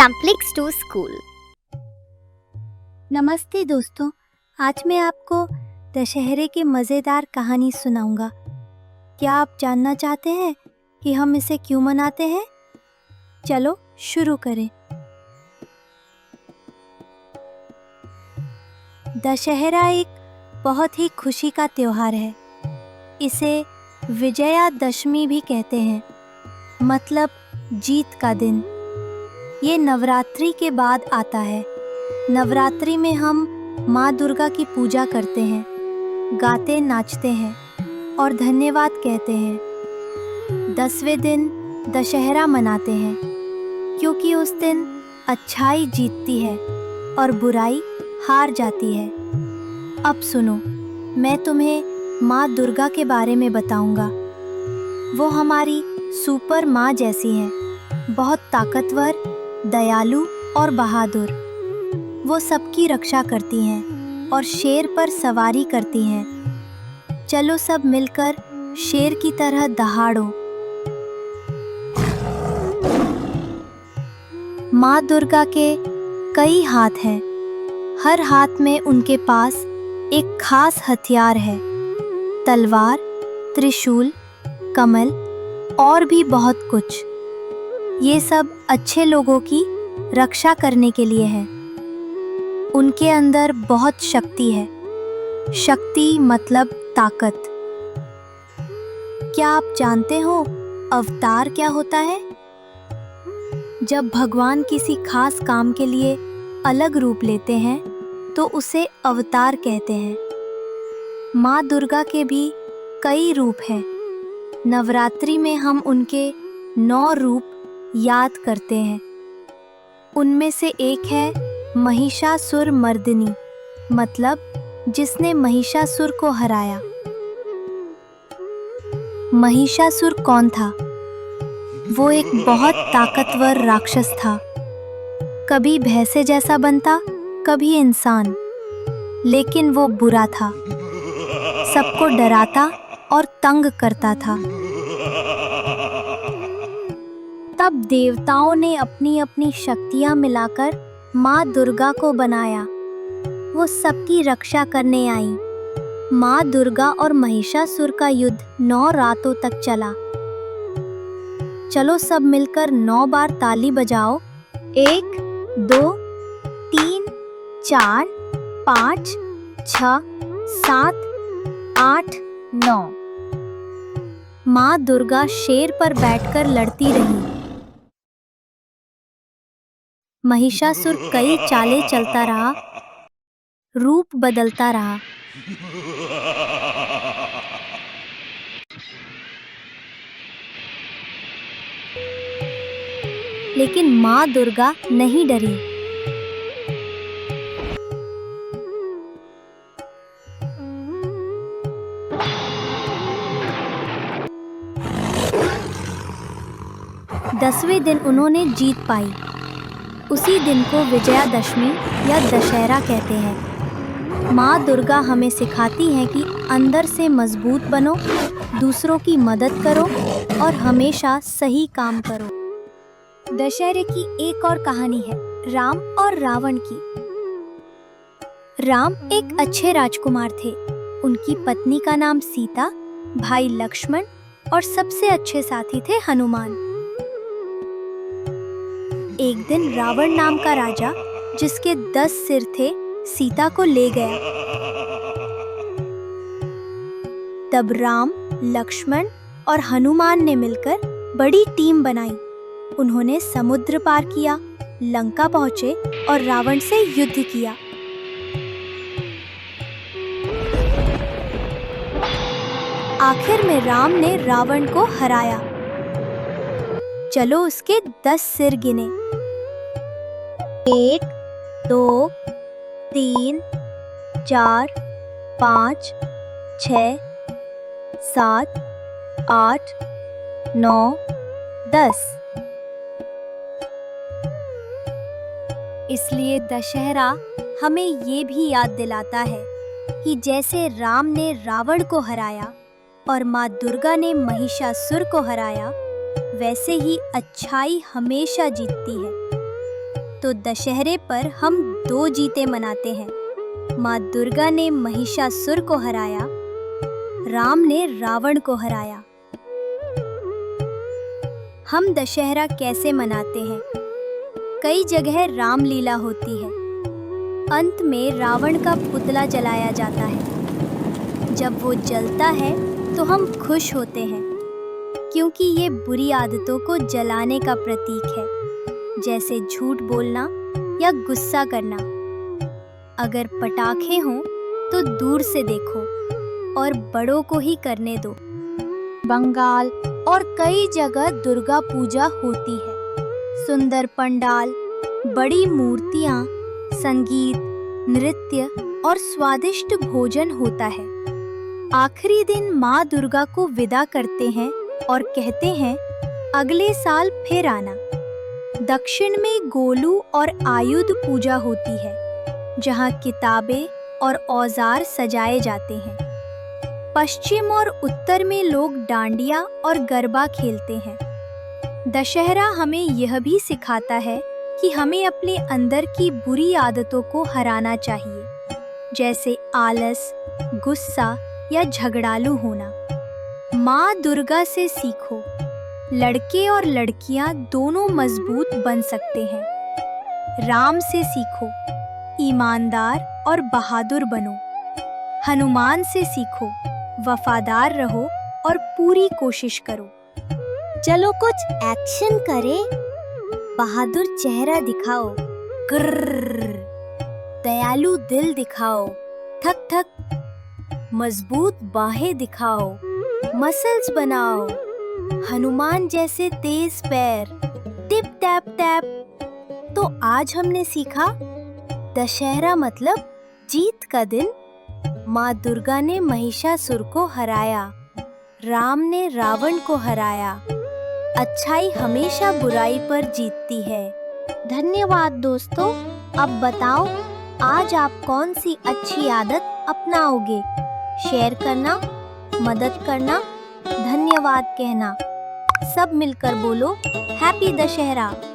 Samplix to School। नमस्ते दोस्तों, आज मैं आपको दशहरे की मज़ेदार कहानी सुनाऊंगा। क्या आप जानना चाहते हैं कि हम इसे क्यों मनाते हैं? चलो शुरू करें। दशहरा एक बहुत ही खुशी का त्योहार है। इसे विजयादशमी भी कहते हैं, मतलब जीत का दिन। ये नवरात्रि के बाद आता है। नवरात्रि में हम माँ दुर्गा की पूजा करते हैं, गाते नाचते हैं और धन्यवाद कहते हैं। 10वें दिन दशहरा मनाते हैं, क्योंकि उस दिन अच्छाई जीतती है और बुराई हार जाती है। अब सुनो, मैं तुम्हें माँ दुर्गा के बारे में बताऊंगा। वो हमारी सुपर माँ जैसी हैं, बहुत ताकतवर, दयालु और बहादुर। वो सबकी रक्षा करती हैं और शेर पर सवारी करती हैं। चलो सब मिलकर शेर की तरह दहाड़ो। माँ दुर्गा के कई हाथ हैं। हर हाथ में उनके पास एक खास हथियार है। तलवार, त्रिशूल, कमल और भी बहुत कुछ। ये सब अच्छे लोगों की रक्षा करने के लिए है। उनके अंदर बहुत शक्ति है। शक्ति मतलब ताकत। क्या आप जानते हो अवतार क्या होता है? जब भगवान किसी खास काम के लिए अलग रूप लेते हैं तो उसे अवतार कहते हैं। माँ दुर्गा के भी कई रूप हैं। नवरात्रि में हम उनके 9 रूप याद करते हैं। उनमें से एक है महिषासुर मर्दिनी, मतलब जिसने महिषासुर को हराया। महिषासुर कौन था? वो एक बहुत ताकतवर राक्षस था। कभी भैंसे जैसा बनता, कभी इंसान, लेकिन वो बुरा था। सबको डराता और तंग करता था। तब देवताओं ने अपनी अपनी शक्तियां मिलाकर माँ दुर्गा को बनाया। वो सबकी रक्षा करने आई। माँ दुर्गा और महिषासुर का युद्ध 9 रातों तक चला। चलो सब मिलकर 9 बार ताली बजाओ। 1 2 3 4 5 6 7 8 9। माँ दुर्गा शेर पर बैठकर लड़ती रही। महिषासुर कई चालें चलता रहा, रूप बदलता रहा। लेकिन माँ दुर्गा नहीं डरी। दसवें दिन उन्होंने जीत पाई। उसी दिन को विजयादशमी या दशहरा कहते हैं। माँ दुर्गा हमें सिखाती हैं कि अंदर से मजबूत बनो, दूसरों की मदद करो और हमेशा सही काम करो। दशहरे की एक और कहानी है, राम और रावण की। राम एक अच्छे राजकुमार थे। उनकी पत्नी का नाम सीता, भाई लक्ष्मण और सबसे अच्छे साथी थे हनुमान। एक दिन रावण नाम का राजा, जिसके 10 सिर थे, सीता को ले गया। तब राम, लक्ष्मण और हनुमान ने मिलकर बड़ी टीम बनाई। उन्होंने समुद्र पार किया, लंका पहुंचे और रावण से युद्ध किया। आखिर में राम ने रावण को हराया। चलो उसके 10 सिर गिने। 1 2 3 4 5 6 7 8 9 10। इसलिए दशहरा हमें ये भी याद दिलाता है कि जैसे राम ने रावण को हराया और माँ दुर्गा ने महिषासुर को हराया, वैसे ही अच्छाई हमेशा जीतती है। तो दशहरे पर हम 2 जीते मनाते हैं। माँ दुर्गा ने महिषासुर को हराया, राम ने रावण को हराया। हम दशहरा कैसे मनाते हैं? कई जगह रामलीला होती है। अंत में रावण का पुतला जलाया जाता है। जब वो जलता है तो हम खुश होते हैं, क्योंकि ये बुरी आदतों को जलाने का प्रतीक है, जैसे झूठ बोलना या गुस्सा करना। अगर पटाखे हों तो दूर से देखो और बड़ों को ही करने दो। बंगाल और कई जगह दुर्गा पूजा होती है। सुंदर पंडाल, बड़ी मूर्तियां, संगीत, नृत्य और स्वादिष्ट भोजन होता है। आखिरी दिन माँ दुर्गा को विदा करते हैं और कहते हैं, अगले साल फिर आना। दक्षिण में गोलू और आयुध पूजा होती है, जहाँ किताबें और औजार सजाए जाते हैं। पश्चिम और उत्तर में लोग डांडिया और गरबा खेलते हैं। दशहरा हमें यह भी सिखाता है कि हमें अपने अंदर की बुरी आदतों को हराना चाहिए, जैसे आलस, गुस्सा या झगड़ालू होना। माँ दुर्गा से सीखो, लड़के और लड़कियां दोनों मजबूत बन सकते हैं। राम से सीखो, ईमानदार और बहादुर बनो। हनुमान से सीखो, वफादार रहो और पूरी कोशिश करो। चलो कुछ एक्शन करें। बहादुर चेहरा दिखाओ, ग्रर्र। दयालु दिल दिखाओ, थक थक। मजबूत बाहें दिखाओ, मसल्स बनाओ। हनुमान जैसे तेज पैर, टिप टैप टैप। तो आज हमने सीखा, दशहरा मतलब जीत का दिन। माँ दुर्गा ने महिषासुर को हराया, राम ने रावण को हराया। अच्छाई हमेशा बुराई पर जीतती है। धन्यवाद दोस्तों। अब बताओ, आज आप कौन सी अच्छी आदत अपनाओगे? शेयर करना, मदद करना, धन्यवाद कहना। सब मिलकर बोलो, हैप्पी दशहरा।